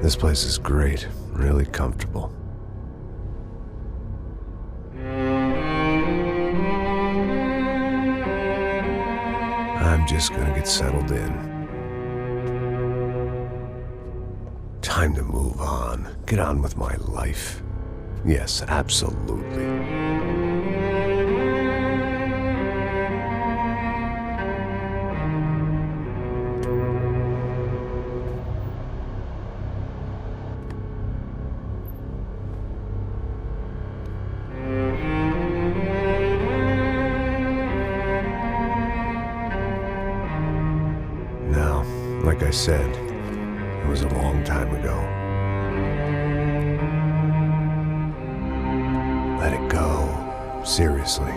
This place is great, really comfortable. I'm just gonna get settled in. Time to move on. Get on with my life. Yes, absolutely. Now, like I said, it was a long time ago. Let it go. Seriously.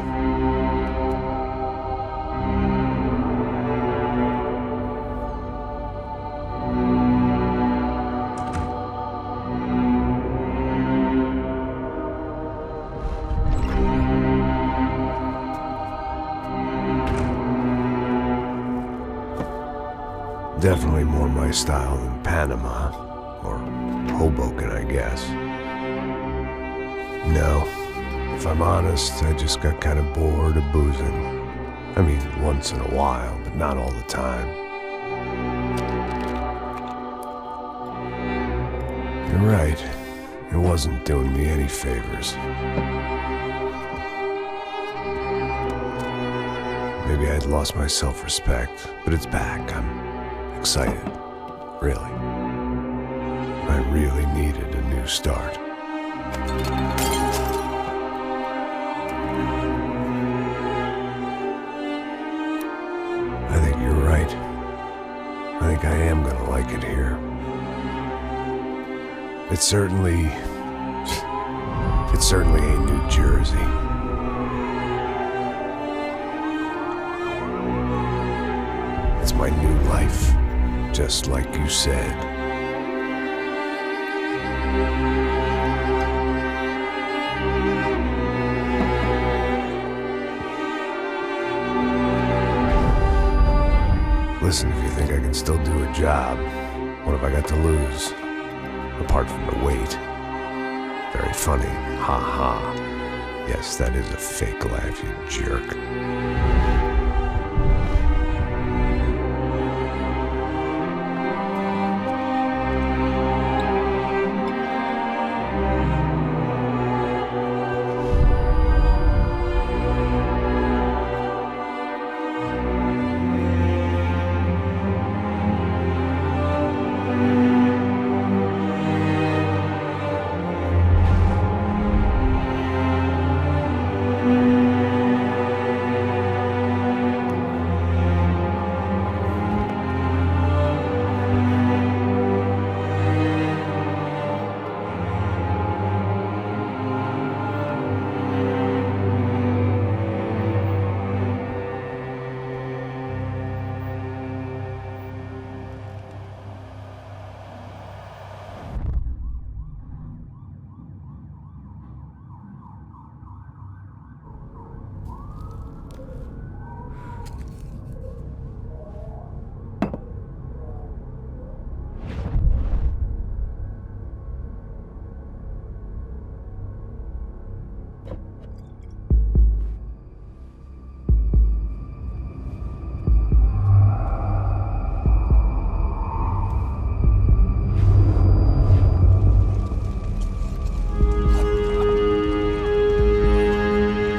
Definitely more my style than Panama, or Hoboken, I guess. No, if I'm honest, I just got kind of bored of boozing. I mean, once in a while, but not all the time. You're right, it wasn't doing me any favors. Maybe I'd lost my self-respect, but it's back. I'm excited, really. I really needed a new start. I think you're right. I think I am gonna like it here. It certainly ain't New Jersey. It's my new life. Just like you said. Listen, if you think I can still do a job, what have I got to lose? Apart from the weight. Very funny. Ha ha. Yes, that is a fake laugh, you jerk.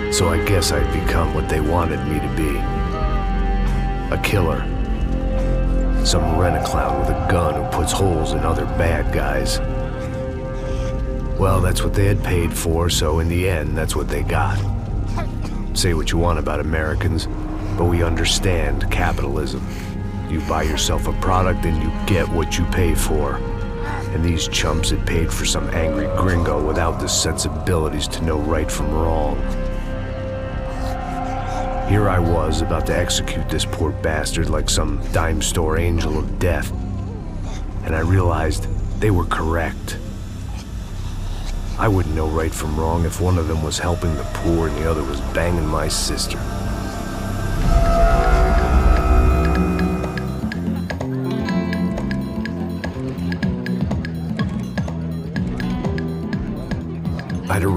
So I guess I'd become what they wanted me to be. A killer. Some rent-a-clown with a gun who puts holes in other bad guys. Well, that's what they had paid for, so in the end, that's what they got. Say what you want about Americans, but we understand capitalism. You buy yourself a product and you get what you pay for. And these chumps had paid for some angry gringo without the sensibilities to know right from wrong. Here I was, about to execute this poor bastard like some dime store angel of death. And I realized they were correct. I wouldn't know right from wrong if one of them was helping the poor and the other was banging my sister.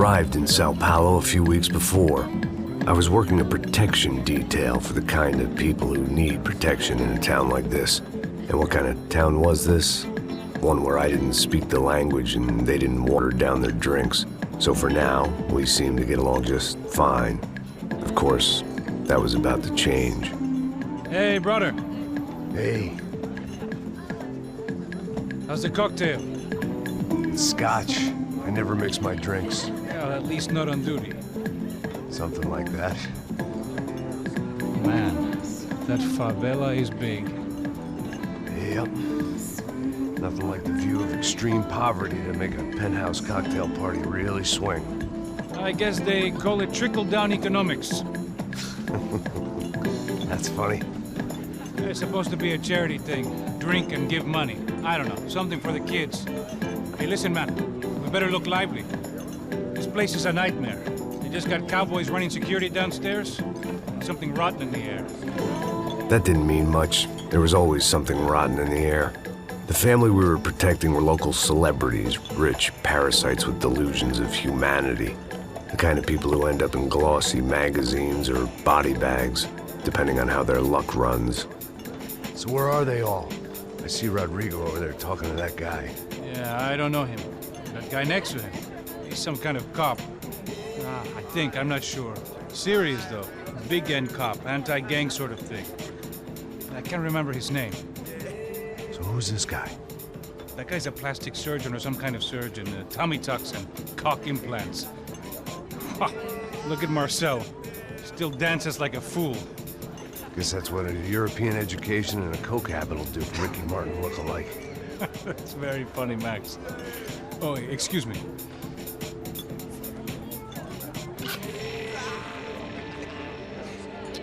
arrived in Sao Paulo a few weeks before. I was working a protection detail for the kind of people who need protection in a town like this. And what kind of town was this? One where I didn't speak the language and they didn't water down their drinks. So for now, we seemed to get along just fine. Of course, that was about to change. Hey, brother. Hey. How's the cocktail? Scotch. I never mix my drinks. Yeah, at least not on duty. Something like that. Man, that favela is big. Yep. Nothing like the view of extreme poverty to make a penthouse cocktail party really swing. I guess they call it trickle-down economics. That's funny. It's supposed to be a charity thing. Drink and give money. I don't know, something for the kids. Hey, listen, man. We better look lively. This place is a nightmare. They just got cowboys running security downstairs. Something rotten in the air. That didn't mean much. There was always something rotten in the air. The family we were protecting were local celebrities, rich parasites with delusions of humanity. The kind of people who end up in glossy magazines or body bags, depending on how their luck runs. So where are they all? I see Rodrigo over there talking to that guy. Yeah, I don't know him. That guy next to him. He's some kind of cop. I think, I'm not sure. Serious, though. Big-end cop, anti-gang sort of thing. I can't remember his name. So who's this guy? That guy's a plastic surgeon or some kind of surgeon. Tummy tucks and cock implants. Look at Marcel. Still dances like a fool. Guess that's what a European education and a coke habit will do for Ricky Martin look-alike. That's very funny, Max. Oh, excuse me.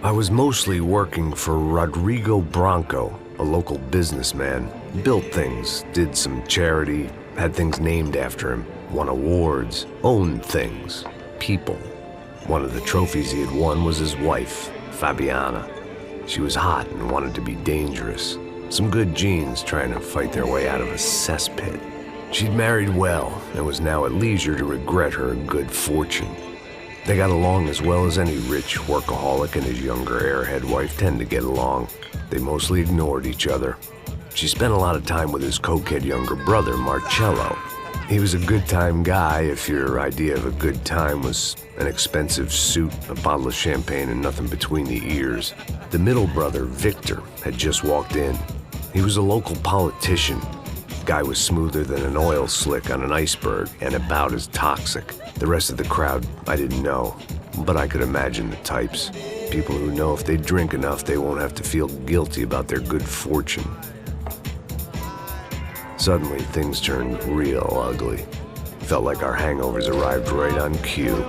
I was mostly working for Rodrigo Branco, a local businessman. Built things, did some charity, had things named after him, won awards, owned things, people. One of the trophies he had won was his wife, Fabiana. She was hot and wanted to be dangerous. Some good genes trying to fight their way out of a cesspit. She'd married well and was now at leisure to regret her good fortune. They got along as well as any rich workaholic and his younger airhead wife tend to get along. They mostly ignored each other. She spent a lot of time with his cokehead younger brother, Marcello. He was a good-time guy if your idea of a good time was an expensive suit, a bottle of champagne, and nothing between the ears. The middle brother, Victor, had just walked in. He was a local politician. Guy was smoother than an oil slick on an iceberg and about as toxic. The rest of the crowd, I didn't know, but I could imagine the types. People who know if they drink enough, they won't have to feel guilty about their good fortune. Suddenly, things turned real ugly. Felt like our hangovers arrived right on cue.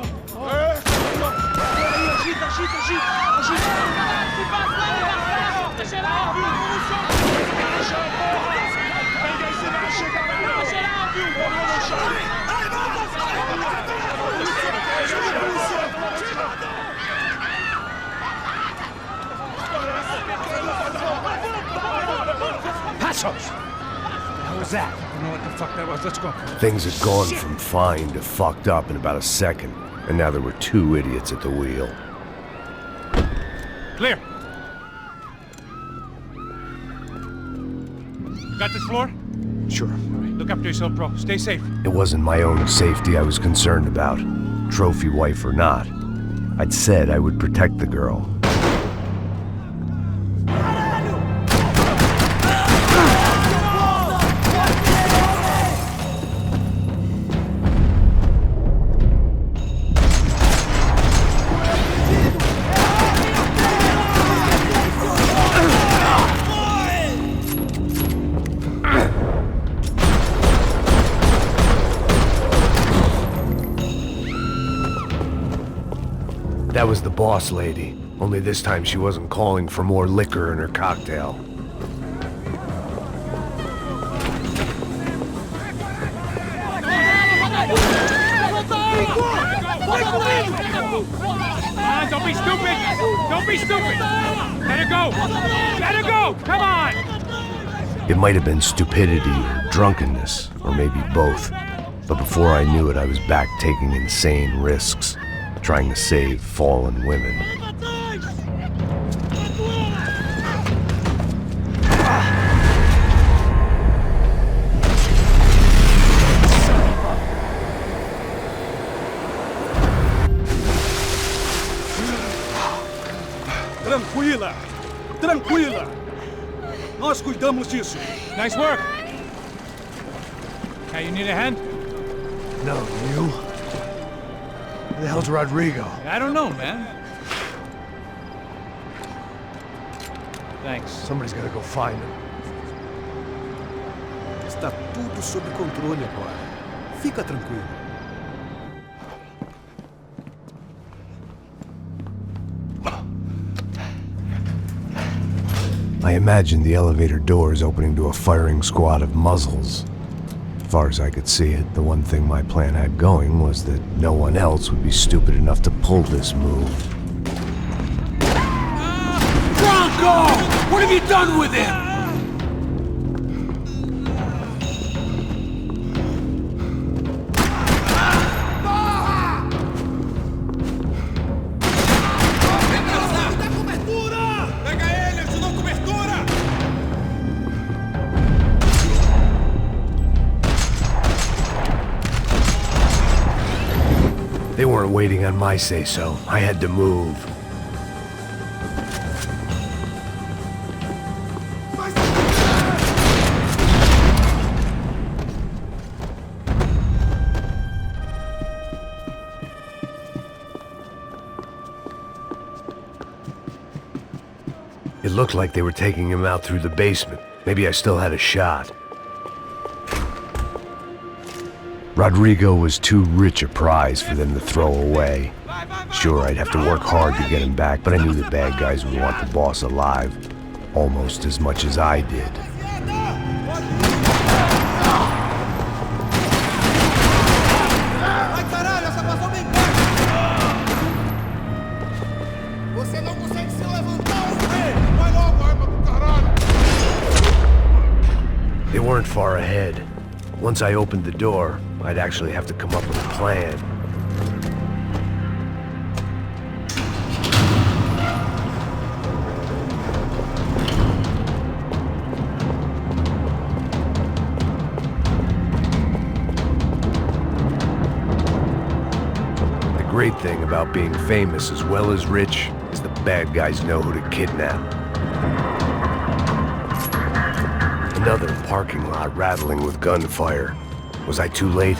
Passos! What was that? I don't know what the fuck that was. Let's go. Things had gone from fine to fucked up in about a second, and now there were two idiots at the wheel. Clear. You got this floor? Sure. All right, look after yourself, bro. Stay safe. It wasn't my own safety I was concerned about, trophy wife or not. I'd said I would protect the girl. That was the boss lady, only this time she wasn't calling for more liquor in her cocktail. Don't be stupid! Don't be stupid! Let her go! Let her go! Come on! It might have been stupidity or drunkenness, or maybe both. But before I knew it, I was back taking insane risks, trying to save fallen women. Tranquila! Tranquila! Nós cuidamos disso. Nice work. Hey, you need a hand? No, you? Where the hell's Rodrigo? I don't know, man. Thanks. Somebody's gotta go find him. Está tudo sob controle agora. Fica tranquilo. I imagined the elevator doors opening to a firing squad of muzzles. As far as I could see it, the one thing my plan had going was that no one else would be stupid enough to pull this move. Bronco! What have you done with him? They weren't waiting on my say-so. I had to move. It looked like they were taking him out through the basement. Maybe I still had a shot. Rodrigo was too rich a prize for them to throw away. Sure, I'd have to work hard to get him back, but I knew the bad guys would want the boss alive almost as much as I did. They weren't far ahead. Once I opened the door, I'd actually have to come up with a plan. The great thing about being famous as well as rich is the bad guys know who to kidnap. Another parking lot rattling with gunfire. Was I too late?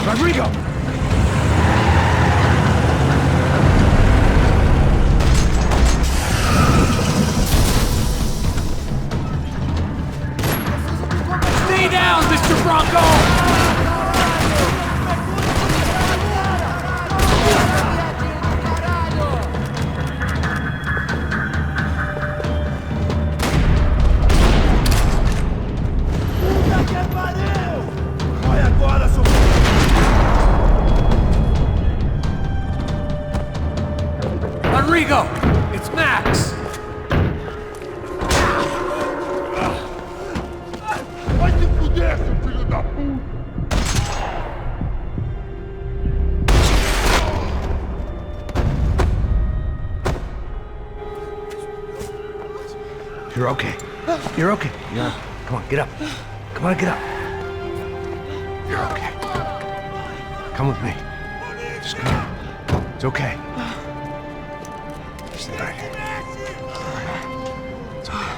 Rodrigo! Stay down, Mr. Bronco! Rodrigo! It's Max! Vai se fuder, seu filho da puta! You're okay. You're okay. Come on, get up. Come on, get up. You're okay. Come with me. Just come on. It's okay. Stay right here. It's okay.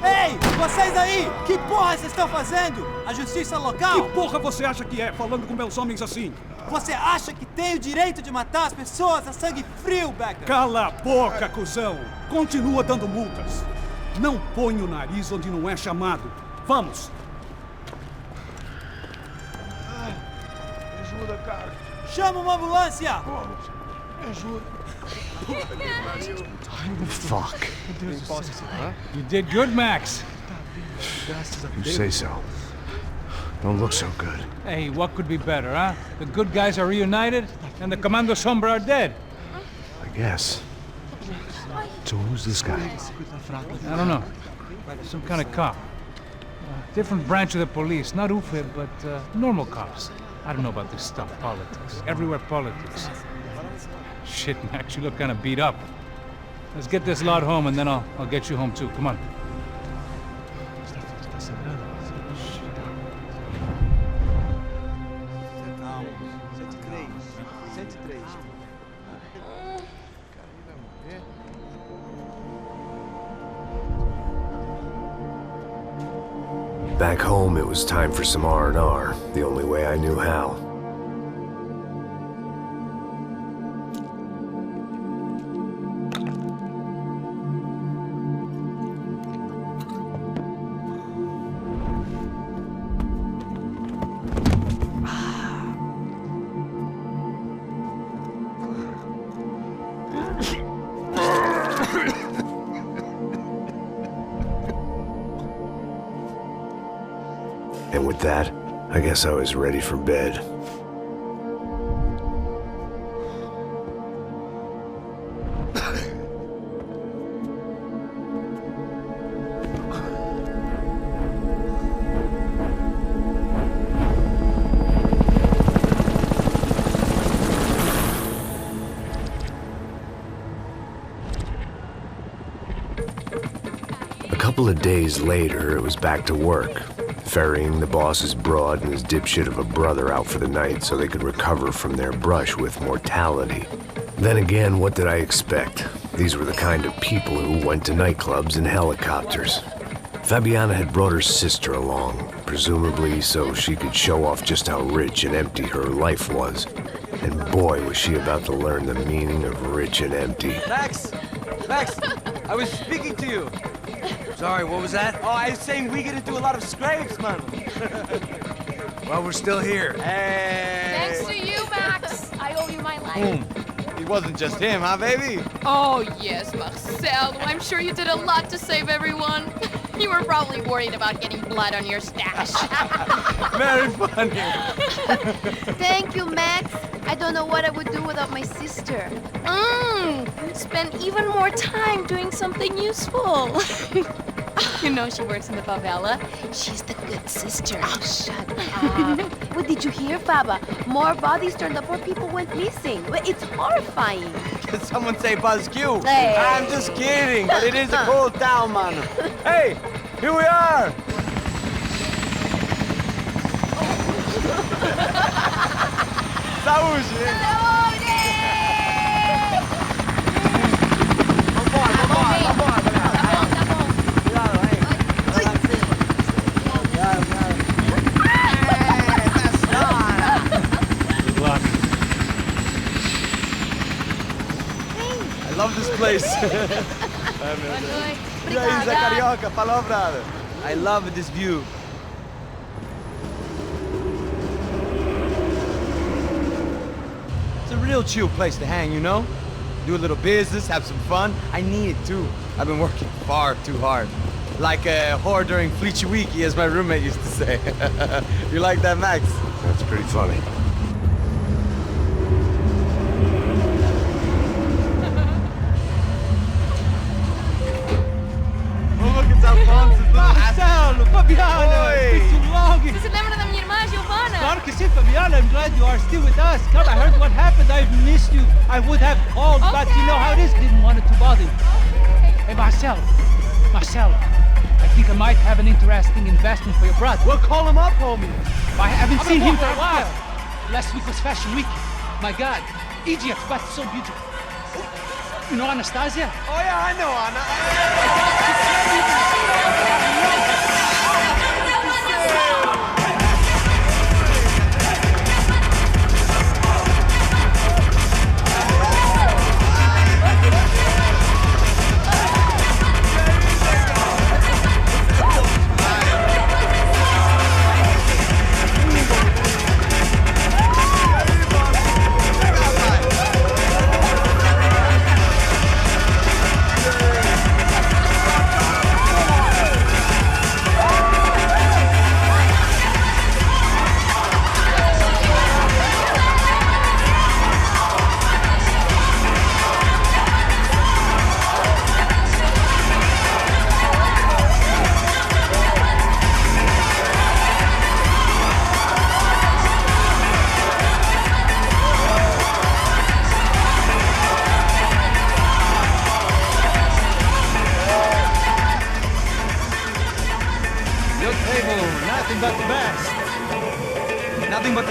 Ei, vocês aí! Que porra vocês estão fazendo? A justiça local? Que porra você acha que é, falando com meus homens assim? Você acha que tem o direito de matar as pessoas a sangue frio, Becker? Cala a boca, cuzão! Continua dando multas. Não põe o nariz onde não é chamado. Vamos! Me ajuda, cara. Chama uma ambulância! Me ajuda. Fuck. You did good, Max. You say so. Don't look so good. Hey, what could be better, huh? The good guys are reunited, and the Commando Sombra are dead. I guess. So who's this guy? I don't know. Some kind of cop. Different branch of the police. Not UFE, but normal cops. I don't know about this stuff, politics. Everywhere politics. Shit, Max, you look kind of beat up. Let's get this lot home, and then I'll get you home too. Come on. Back home, it was time for some R&R, the only way I knew how. And with that, I guess I was ready for bed. A couple of days later, it was back to work. Ferrying the boss's broad and his dipshit of a brother out for the night so they could recover from their brush with mortality. Then again, what did I expect? These were the kind of people who went to nightclubs in helicopters. Fabiana had brought her sister along, presumably so she could show off just how rich and empty her life was. And boy, was she about to learn the meaning of rich and empty. Max! Max! I was speaking to you! Sorry, what was that? Oh, I was saying we get into a lot of scrapes, man. Well, we're still here. Hey! Thanks to you, Max. I owe you my life. It wasn't just him, huh, baby? Oh, yes, Marcel. I'm sure you did a lot to save everyone. You were probably worried about getting blood on your stash. Very funny. Thank you, Max. I don't know what I would do without my sister. Spend even more time doing something useful. You know she works in the favela. She's the good sister. Oh, shut up. What did you hear, Faba? More bodies turned up where people went missing. It's horrifying. Did someone say Buzz Q? Hey. I'm just kidding, but it is a cool town, man. Hey, here we are. Saúde! I love this place. E aí, Zé Carioca, falou, brother. I love this view. It's a real chill place to hang, you know? Do a little business, have some fun. I need it too. I've been working far too hard. Like a whore during Fleechy Weeky, as my roommate used to say. You like that, Max? That's pretty funny. Marcelo, Fabiana, it's been too long. Você se lembra da minha irmã, Giovanna? Claro que sim, Fabiana. I'm glad you are still with us. Come, I heard what happened. I've missed you. I would have called, but you know how it is. Didn't want it to bother you. Hey, Marcelo, I think I might have an interesting investment for your brother. Well, call him up, homie. I haven't seen him for a while. Last week was Fashion Week. My God, Egypt, but so beautiful. You know Anastasia? Oh, yeah, I know Anna.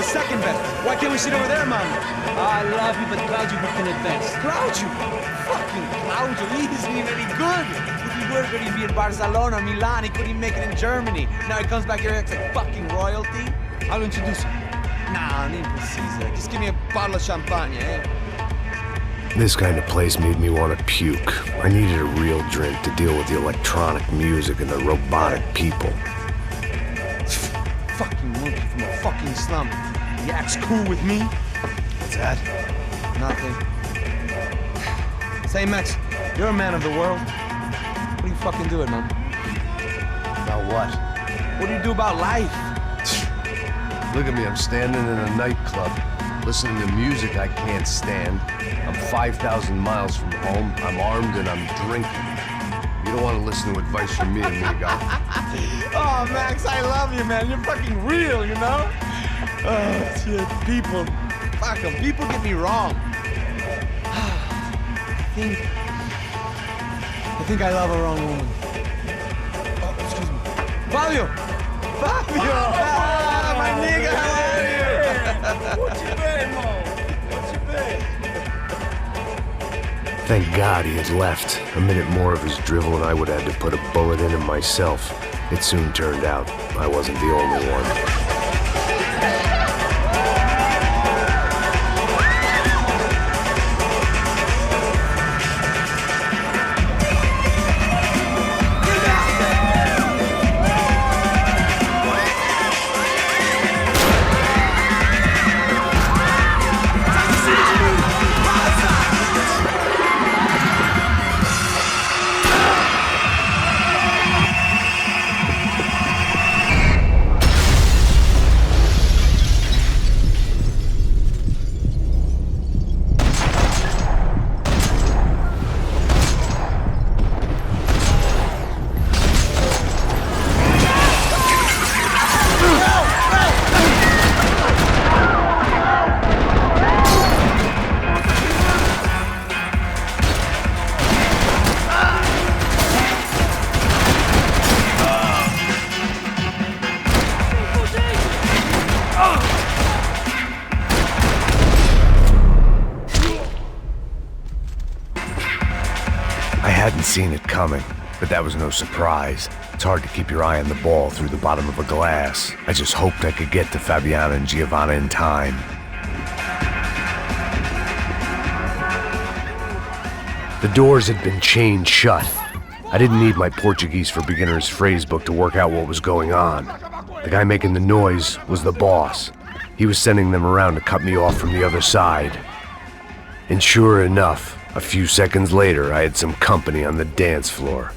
second best. Why can't we sit over there, man? I love you, but Claudio, you can advance. Claudio? Fucking Claudio, he isn't even any good. If he were good, he'd be in Barcelona, Milan. He couldn't even make it in Germany. Now he comes back here and acts like fucking royalty. I'll introduce you. Nah, name precisa. Just give me a bottle of champagne, eh? This kind of place made me want to puke. I needed a real drink to deal with the electronic music and the robotic people. Fucking monkey from a fucking slum. He acts cool with me. What's that? Nothing. Say, Max, you're a man of the world. What do you fucking do it, man? About what? What do you do about life? Look at me, I'm standing in a nightclub, listening to music I can't stand. I'm 5,000 miles from home, I'm armed, and I'm drinking. You don't want to listen to advice from me, amigo. Oh, Max, I love you, man. You're fucking real, you know? Oh, shit, people. Fuck 'em. People get me wrong. I think I love a wrong woman. Oh, excuse me. Fabio! Fabio! Ah, my nigga, how are you? What you been, Mo? What you been? Thank God he had left. A minute more of his drivel and I would have had to put a bullet in him myself. It soon turned out I wasn't the only one. I hadn't seen it coming, but that was no surprise. It's hard to keep your eye on the ball through the bottom of a glass. I just hoped I could get to Fabiana and Giovanna in time. The doors had been chained shut. I didn't need my Portuguese for Beginners phrase book to work out what was going on. The guy making the noise was the boss. He was sending them around to cut me off from the other side. And sure enough, a few seconds later, I had some company on the dance floor.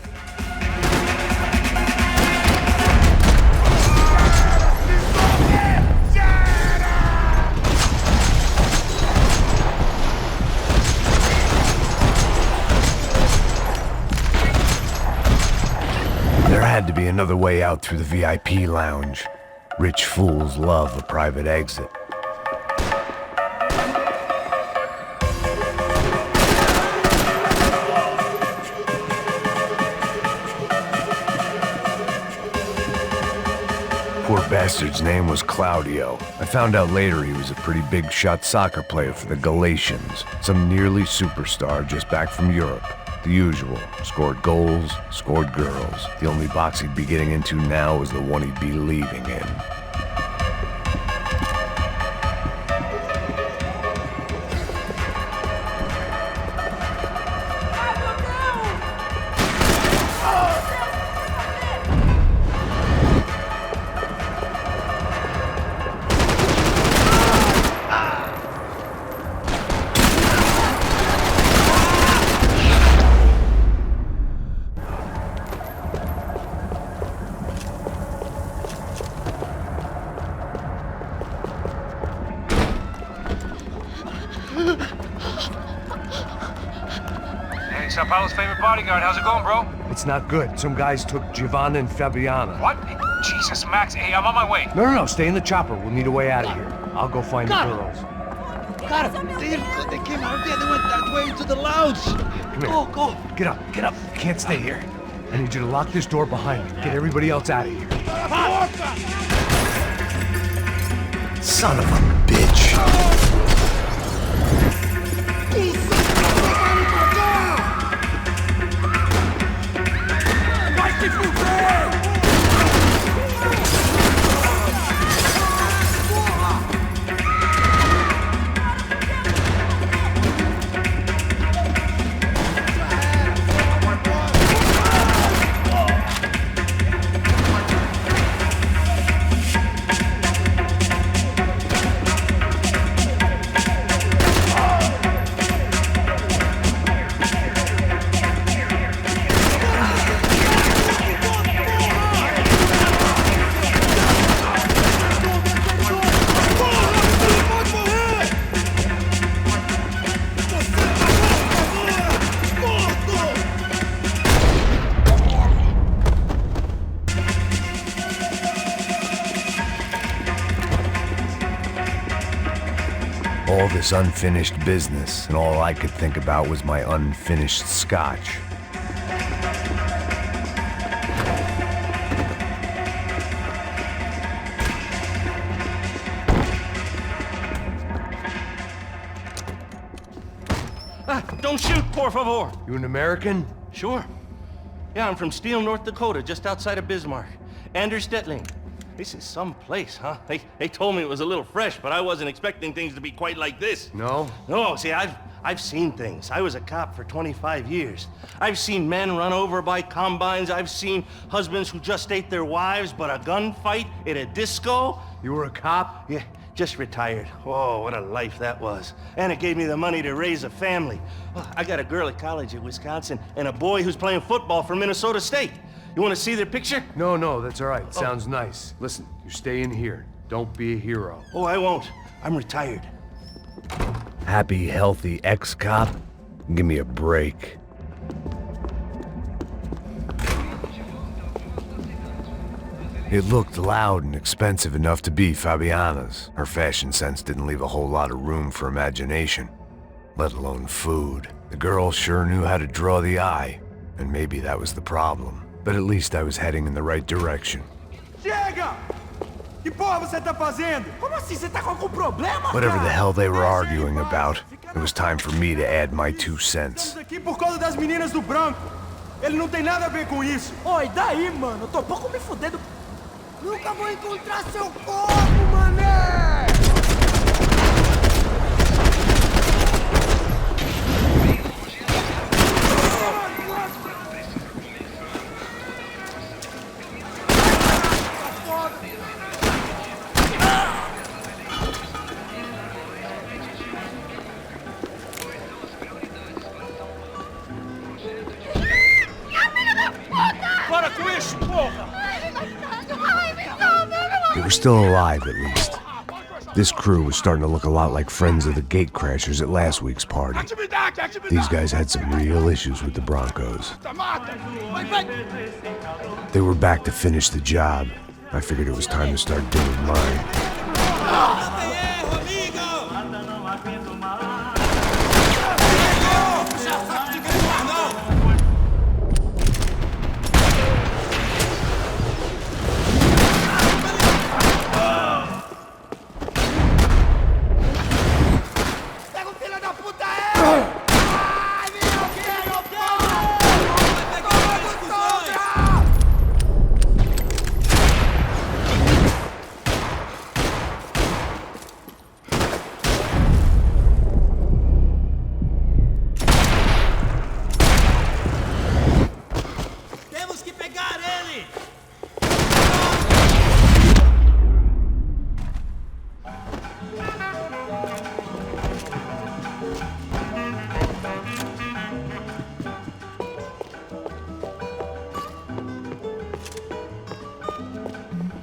There had to be another way out through the VIP lounge. Rich fools love a private exit. Poor bastard's name was Claudio. I found out later he was a pretty big shot soccer player for the Galatians. Some nearly superstar just back from Europe. The usual. Scored goals, scored girls. The only box he'd be getting into now was the one he'd be leaving in. Hey, Sao Paulo's favorite bodyguard. How's it going, bro? It's not good. Some guys took Giovanna and Fabiana. What? Jesus, Max. Hey, I'm on my way. No, stay in the chopper. We'll need a way out of here. I'll go find the girls. Got him. They came out there. They went that way to the lounge. Come here. Go. Get up. You can't stay here. I need you to lock this door behind me. Get everybody else out of here. Son of a bitch. Vai se fuder! All this unfinished business, and all I could think about was my unfinished scotch. Don't shoot, por favor. You an American? Sure. Yeah, I'm from Steele, North Dakota, just outside of Bismarck. Anders Stetling. This is some place, huh? They told me it was a little fresh, but I wasn't expecting things to be quite like this. No? No, see, I've seen things. I was a cop for 25 years. I've seen men run over by combines. I've seen husbands who just ate their wives, but a gunfight at a disco? You were a cop? Yeah, just retired. Oh, what a life that was. And it gave me the money to raise a family. Oh, I got a girl at college at Wisconsin and a boy who's playing football for Minnesota State. You want to see their picture? No, that's all right. Sounds nice. Listen, you're staying here. Don't be a hero. Oh, I won't. I'm retired. Happy, healthy ex-cop? Give me a break. It looked loud and expensive enough to be Fabiana's. Her fashion sense didn't leave a whole lot of room for imagination, let alone food. The girl sure knew how to draw the eye, and maybe that was the problem. But at least I was heading in the right direction. Chega! Que porra você tá fazendo? Como assim? Você tá com algum problema, Whatever the cara? hell they were arguing about, it was time for me to add my 2 cents. Estamos aqui por causa das meninas do branco. Ele não tem nada a ver com isso. Oi, daí, mano? Eu tô pouco me fudendo. Nunca vou encontrar seu corpo, mané! Para com isso, porra! They were still alive, at least. This crew was starting to look a lot like friends of the gatecrashers at last week's party. These guys had some real issues with the Broncos. They were back to finish the job. I figured it was time to start doing mine.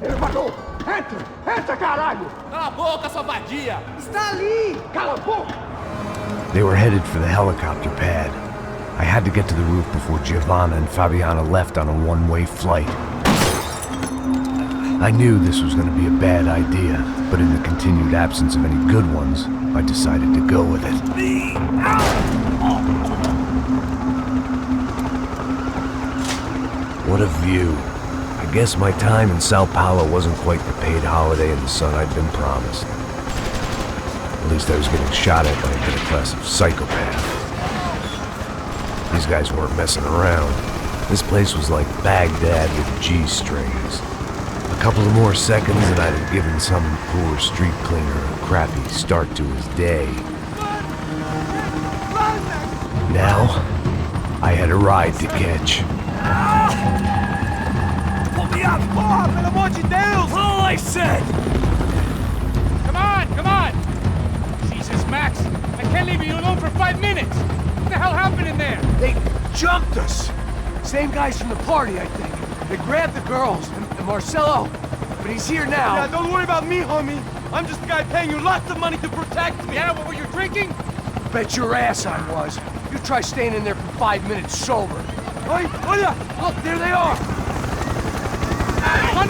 Elevador! Entra, caralho! Cala a boca, sua vadia! Está ali! Cala a boca! They were headed for the helicopter pad. I had to get to the roof before Giovanna and Fabiana left on a one-way flight. I knew this was going to be a bad idea, but in the continued absence of any good ones, I decided to go with it. What a view. I I guess my time in Sao Paulo wasn't quite the paid holiday in the sun I'd been promised. At least I was getting shot at by a middle-class psychopath. These guys weren't messing around. This place was like Baghdad with G-strings. A couple of more seconds and I'd have given some poor street cleaner a crappy start to his day. Now, I had a ride to catch. Pull me up! Oh, pelo amor de Deus! All I said! Come on! Jesus, Max, I can't leave you alone for 5 minutes. What the hell happened in there? They jumped us. Same guys from the party, I think. They grabbed the girls and Marcelo, but he's here now. Yeah, don't worry about me, homie. I'm just the guy paying you lots of money to protect me. Yeah, what were you drinking? Bet your ass I was. You try staying in there for 5 minutes sober. Oi, olha! Look, there they are. Come on!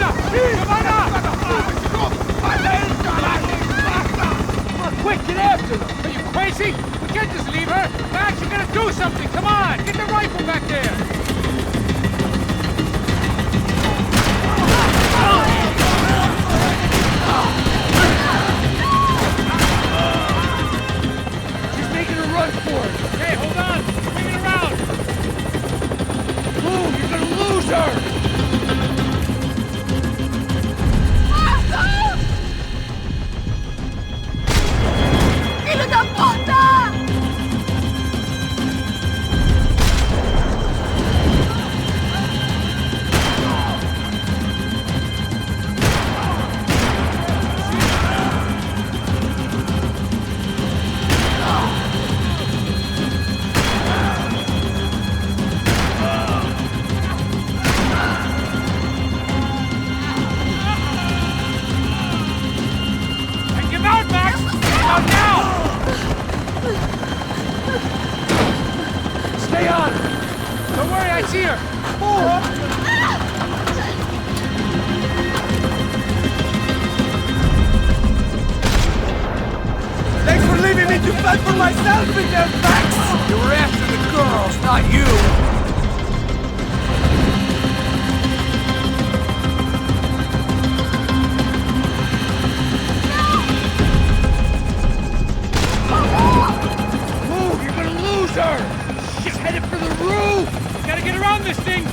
Come on, quick, get after them. Are you crazy? We can't just leave her. Max, you gotta do something. Come on, get the rifle back there. She's making a run for it. Hey, hold on. Bring it around. Move, you're gonna lose her. Filho da puta! Take him out, Max. Out now. Stay on. Don't worry, I see her. Thanks for leaving me to fight for myself in their backs! You were after the girls, not you. Move, you're gonna lose her. She's headed for the roof. Gotta get around this thing.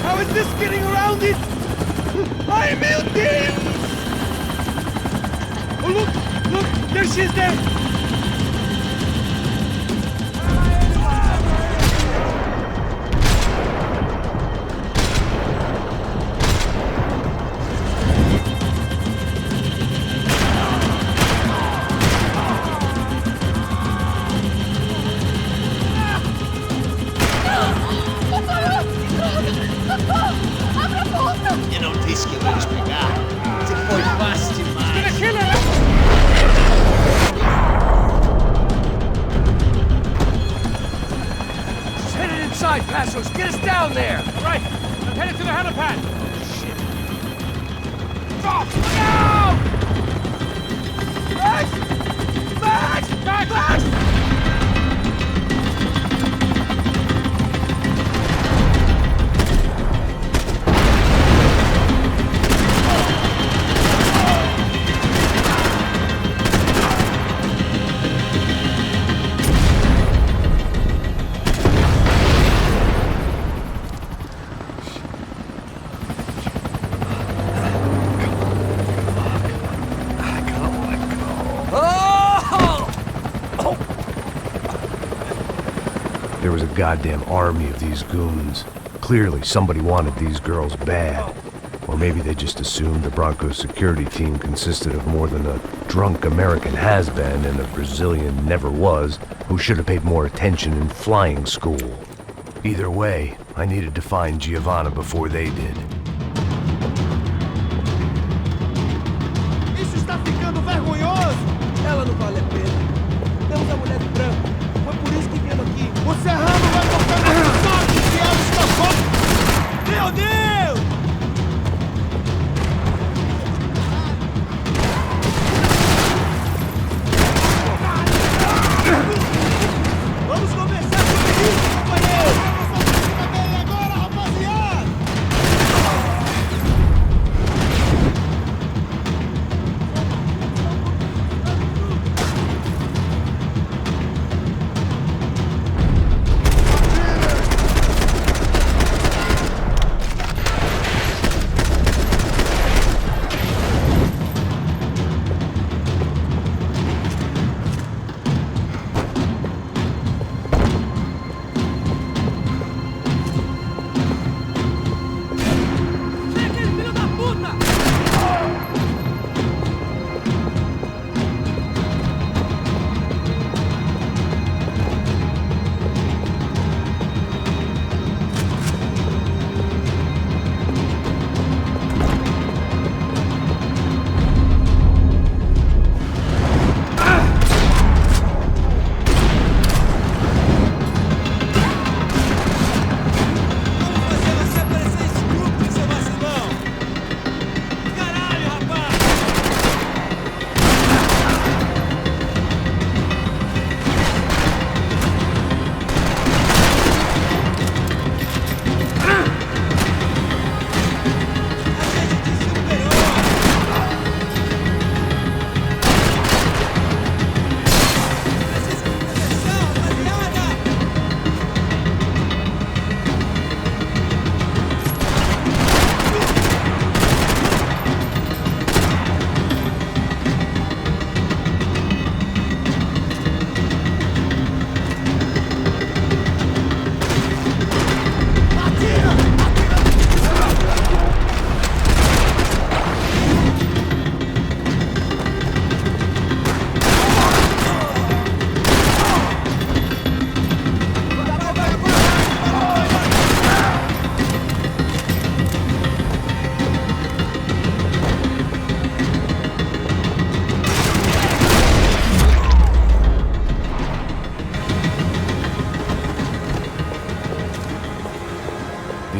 How is this getting around it? Ai, meu Deus! Oh, look, there she is there! Eu não disse que eu ia explicar. Você foi fácil demais. Gonna kill her. She's headed inside, Passos. Get us down there. All right, I'm headed to the helipad. Shit. Stop! No! Max! Max! Max! Max! There was a goddamn army of these goons. Clearly, somebody wanted these girls bad. Or maybe they just assumed the Broncos security team consisted of more than a drunk American has-been and a Brazilian never-was who should have paid more attention in flying school. Either way, I needed to find Giovanna before they did. Isso está ficando vergonhoso! Ela não vale a pena. Temos a mulher de branco. Foi por isso que viemos aqui. O Serrano vai cortar no saco se ela escapou! Meu Deus! Vamos conversar sobre isso, companheiro! Vamos fazer bem agora, rapaziada!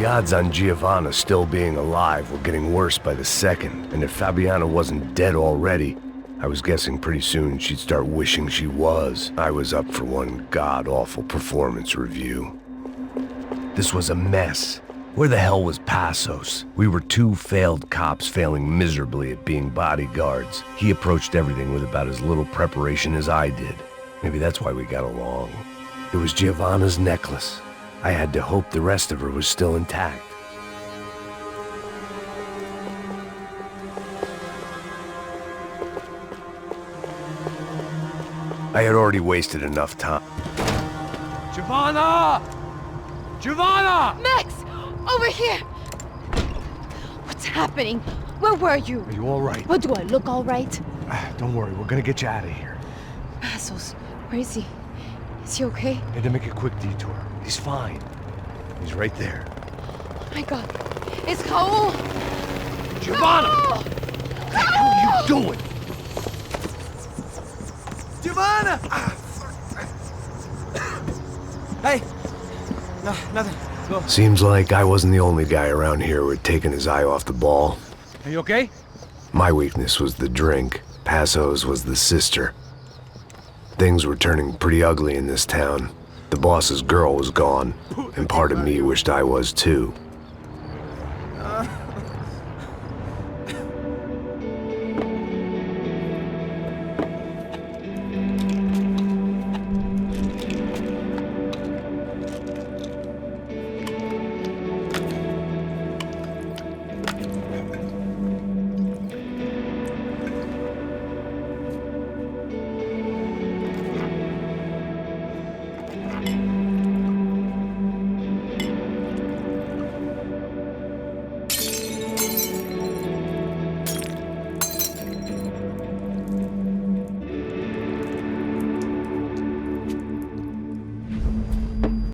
The odds on Giovanna still being alive were getting worse by the second, and if Fabiana wasn't dead already, I was guessing pretty soon she'd start wishing she was. I was up for one god-awful performance review. This was a mess. Where the hell was Passos? We were two failed cops failing miserably at being bodyguards. He approached everything with about as little preparation as I did. Maybe that's why we got along. It was Giovanna's necklace. I had to hope the rest of her was still intact. I had already wasted enough time. Giovanna! Giovanna! Max! Over here! What's happening? Where were you? Are you all right? What, do I look all right? Don't worry, we're gonna get you out of here. Passos, where is he? Is he okay? Had to make a quick detour. He's fine. He's right there. Oh my god. It's Raul! Giovanna! Raul! What the hell are you doing? Giovanna! Hey! No, nothing. Go. Seems like I wasn't the only guy around here who had taken his eye off the ball. Are you okay? My weakness was the drink. Passos was the sister. Things were turning pretty ugly in this town. The boss's girl was gone, and part of me wished I was too.